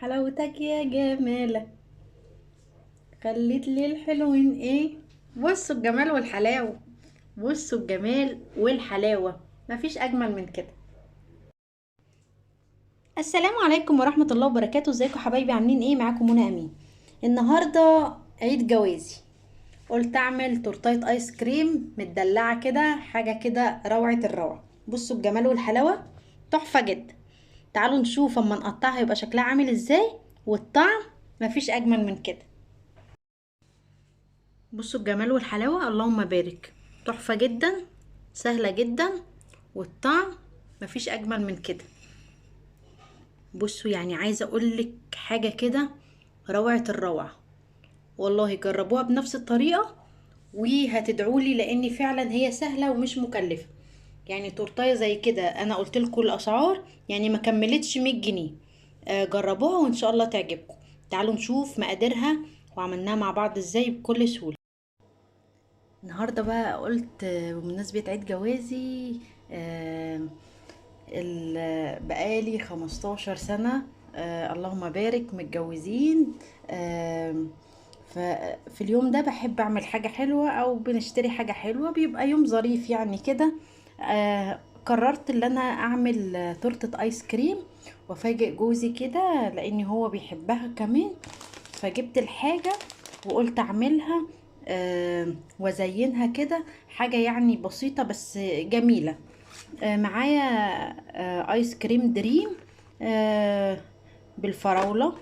حلاوتك يا جمالك خليت لي الحلوين ايه. بصوا الجمال والحلاوة. بصوا الجمال والحلاوة، مفيش اجمل من كده. السلام عليكم ورحمة الله وبركاته. ازيكم حبايبي؟ عاملين ايه؟ معاكم منى امين. النهاردة عيد جوازي، قلت اعمل تورتايه ايس كريم متدلعة كده، حاجة كده روعة الروعة. بصوا الجمال والحلاوة، تحفة جدا. تعالوا نشوف اما نقطعها يبقى شكلها عامل ازاي، والطعم مفيش اجمل من كده. بصوا الجمال والحلاوة، اللهم بارك. تحفة جدا، سهلة جدا، والطعم مفيش اجمل من كده. بصوا يعني عايزة اقولك حاجة كده، روعة الروعة. والله جربوها بنفس الطريقة وهتدعولي، لان فعلا هي سهلة ومش مكلفة. يعني تورتايه زي كده انا قلت لكم الاسعار، يعني ما كملتش 100 جنيه. جربوها وان شاء الله تعجبكم. تعالوا نشوف مقاديرها وعملناها مع بعض ازاي بكل سهولة. النهارده بقى قلت بمناسبة عيد جوازي، آه، بقالي 15 سنة، اللهم بارك، متجوزين. آه، ففي اليوم ده بحب اعمل حاجة حلوة او بنشتري حاجة حلوة، بيبقى يوم ظريف يعني كده. قررت ان انا اعمل تورتة ايس كريم وافاجئ جوزي كده، لان هو بيحبها كمان. فجبت الحاجة وقلت اعملها وازينها كده، حاجة يعني بسيطة بس جميلة. معايا ايس كريم دريم آه، بالفراولة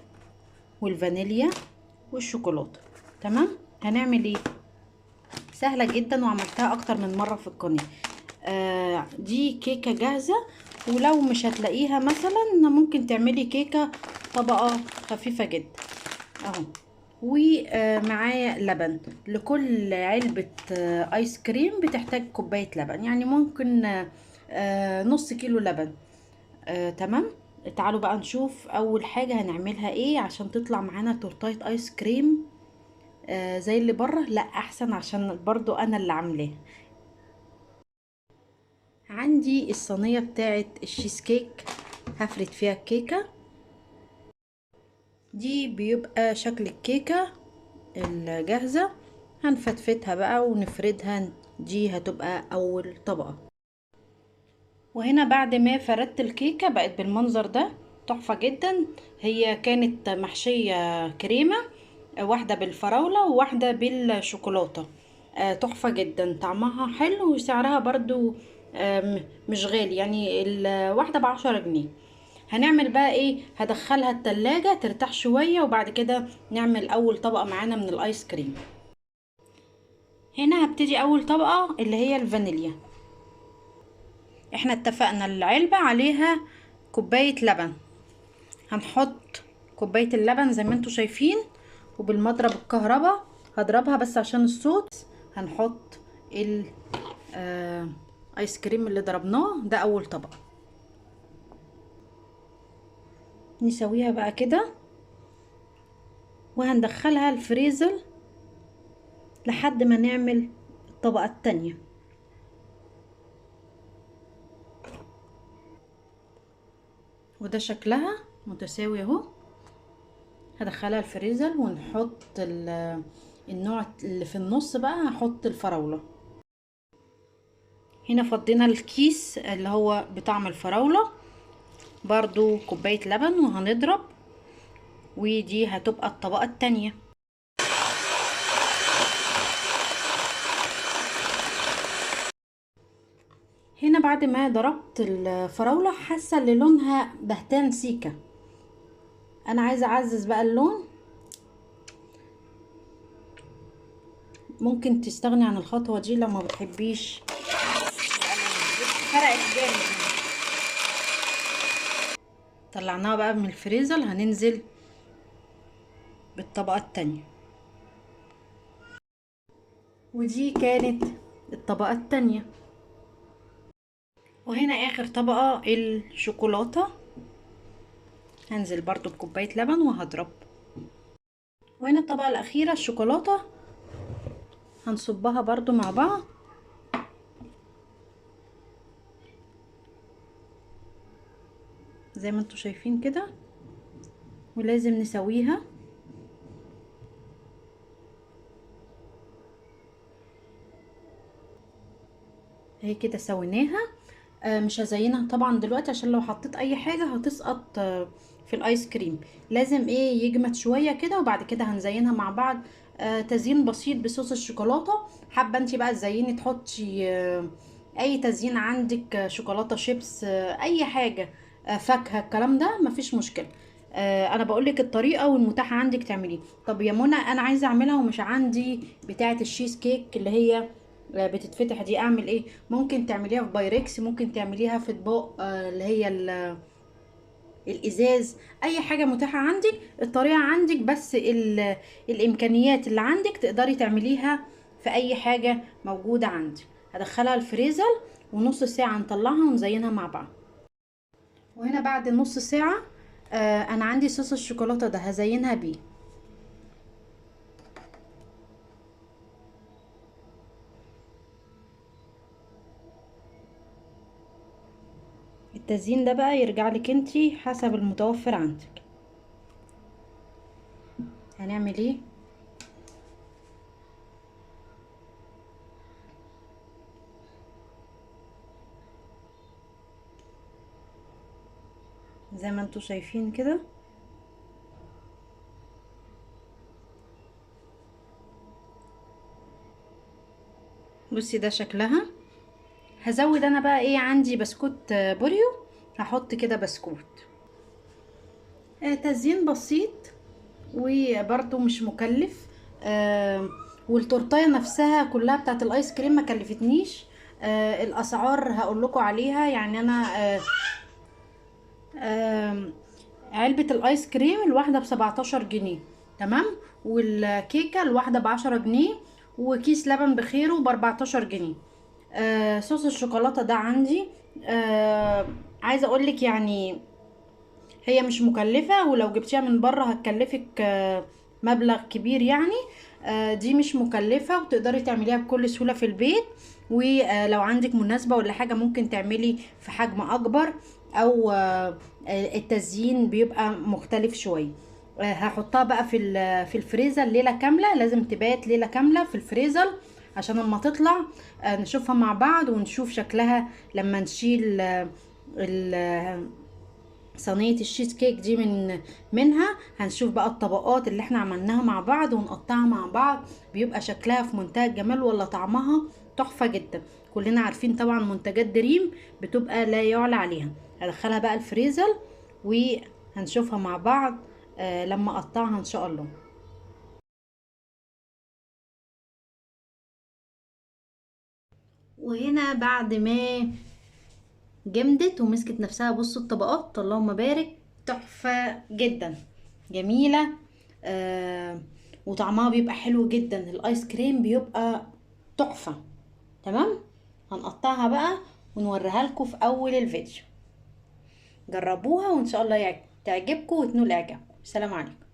والفانيليا والشوكولاتة. تمام. هنعمل ايه؟ سهلة جدا وعملتها اكتر من مرة في القناة. دي كيكة جاهزة، ولو مش هتلاقيها مثلا ممكن تعملي كيكة طبقة خفيفة جدا اهو. ومعايا لبن. لكل علبة ايس كريم بتحتاج كوباية لبن، يعني ممكن نص كيلو لبن. تمام. تعالوا بقى نشوف اول حاجة هنعملها ايه عشان تطلع معانا تورتاية ايس كريم زي اللي بره. لا احسن، عشان برضو انا اللي عاملاه. عندي الصينية بتاعت الشيز كيك، هفرد فيها الكيكة. دي بيبقى شكل الكيكة الجاهزة، هنفتفتها بقى ونفردها. دي هتبقى اول طبقة. وهنا بعد ما فردت الكيكة بقت بالمنظر ده، تحفة جدا. هي كانت محشية كريمة، واحدة بالفراولة وواحدة بالشوكولاتة. تحفة جدا، طعمها حلو وسعرها برضو مش غالي، يعني الواحدة ب10 جنيه. هنعمل بقى ايه؟ هدخلها التلاجة ترتاح شوية، وبعد كده نعمل اول طبقة معانا من الايس كريم. هنا هبتدي اول طبقة اللي هي الفانيليا. احنا اتفقنا العلبة عليها كوباية لبن، هنحط كوباية اللبن زي ما انتوا شايفين، وبالمضرب الكهرباء هضربها بس عشان الصوت. هنحط ايس كريم اللي ضربناه ده اول طبقة. نسويها بقى كده وهندخلها الفريزر لحد ما نعمل الطبقة التانية. وده شكلها متساوي اهو. هدخلها الفريزر ونحط النوع اللي في النص بقى، هحط الفراولة. هنا فضينا الكيس اللي هو بطعم الفراولة، برضو كوباية لبن وهنضرب. ودي هتبقى الطبقة التانية. هنا بعد ما ضربت الفراولة حاسة ان لونها بهتان سيكة، انا عايزة اعزز بقى اللون. ممكن تستغني عن الخطوة دي لو ما بتحبيش. فرقت جامد. طلعناها بقى من الفريزر، هننزل بالطبقة التانية. ودي كانت الطبقة التانية. وهنا اخر طبقة الشوكولاتة، هنزل برضو بكوباية لبن وهضرب. وهنا الطبقة الاخيرة الشوكولاتة، هنصبها برضو مع بعض. زي ما انتوا شايفين كده. ولازم نسويها. اهي كده سويناها. مش هزينها طبعا دلوقتي عشان لو حطيت اي حاجة هتسقط في الايس كريم. لازم ايه يجمد شوية كده وبعد كده هنزينها مع بعض. تزيين بسيط بصوص الشوكولاتة. حابة انتي بقى تزيني تحطي اي تزيين عندك، شوكولاتة شيبس، اي حاجة، فاكهة، الكلام ده مفيش مشكلة. انا بقولك الطريقة والمتاحة عندك تعمليه. طب يا منى انا عايزة اعملها ومش عندي بتاعة الشيز كيك اللي هي بتتفتح دي، اعمل ايه؟ ممكن تعمليها في بايركس، ممكن تعمليها في اطباق اللي هي الازاز. اي حاجه متاحه عندك، الطريقه عندك، بس الامكانيات اللي عندك تقدري تعمليها في اي حاجه موجوده عندك. هدخلها الفريزر ونص ساعه نطلعها ونزينها مع بعض. وهنا بعد نص ساعه انا عندي صوص الشوكولاته ده هزينها بيه. التزيين ده بقى يرجع لك انتي حسب المتوفر عندك. هنعمل ايه؟ زي ما انتوا شايفين كده. بصي ده شكلها. هزود انا بقى ايه، عندي بسكوت بوريو. هحط كده بسكوت. تزيين بسيط وبرده مش مكلف. والتورتايه نفسها كلها بتاعت الايس كريم ما كلفتنيش. الاسعار هقول لكم عليها. يعني انا آم، علبة الايس كريم الواحدة ب17 جنيه. تمام. والكيكة الواحدة ب10 جنيه. وكيس لبن بخيره ب14 جنيه. صوص الشوكولاتة ده عندي. عايزة اقولك يعني هي مش مكلفة، ولو جبتيها من بره هتكلفك مبلغ كبير يعني. دي مش مكلفة وتقدري تعمليها بكل سهولة في البيت. ولو عندك مناسبة ولا حاجة ممكن تعملي في حجم اكبر، او التزيين بيبقى مختلف شوية. هحطها بقى في الفريزر ليلة كاملة. لازم تبات ليلة كاملة في الفريزر عشان لما تطلع نشوفها مع بعض ونشوف شكلها لما نشيل صينية الشيز كيك دي منها. هنشوف بقى الطبقات اللي احنا عملناها مع بعض ونقطعها مع بعض. بيبقى شكلها في منتهى الجمال ولا طعمها تحفة جدا. كلنا عارفين طبعا منتجات دريم بتبقى لا يعلى عليها. هدخلها بقى الفريزر وهنشوفها مع بعض لما اقطعها ان شاء الله. وهنا بعد ما جمدت ومسكت نفسها، بصوا الطبقات اللهم بارك، تحفة جدا، جميلة. آه وطعمها بيبقى حلو جدا. الايس كريم بيبقى تحفة. تمام. هنقطعها بقى ونوريها لكم في اول الفيديو. جربوها وان شاء الله تعجبكم وتنول اعجابكم. سلام عليكم.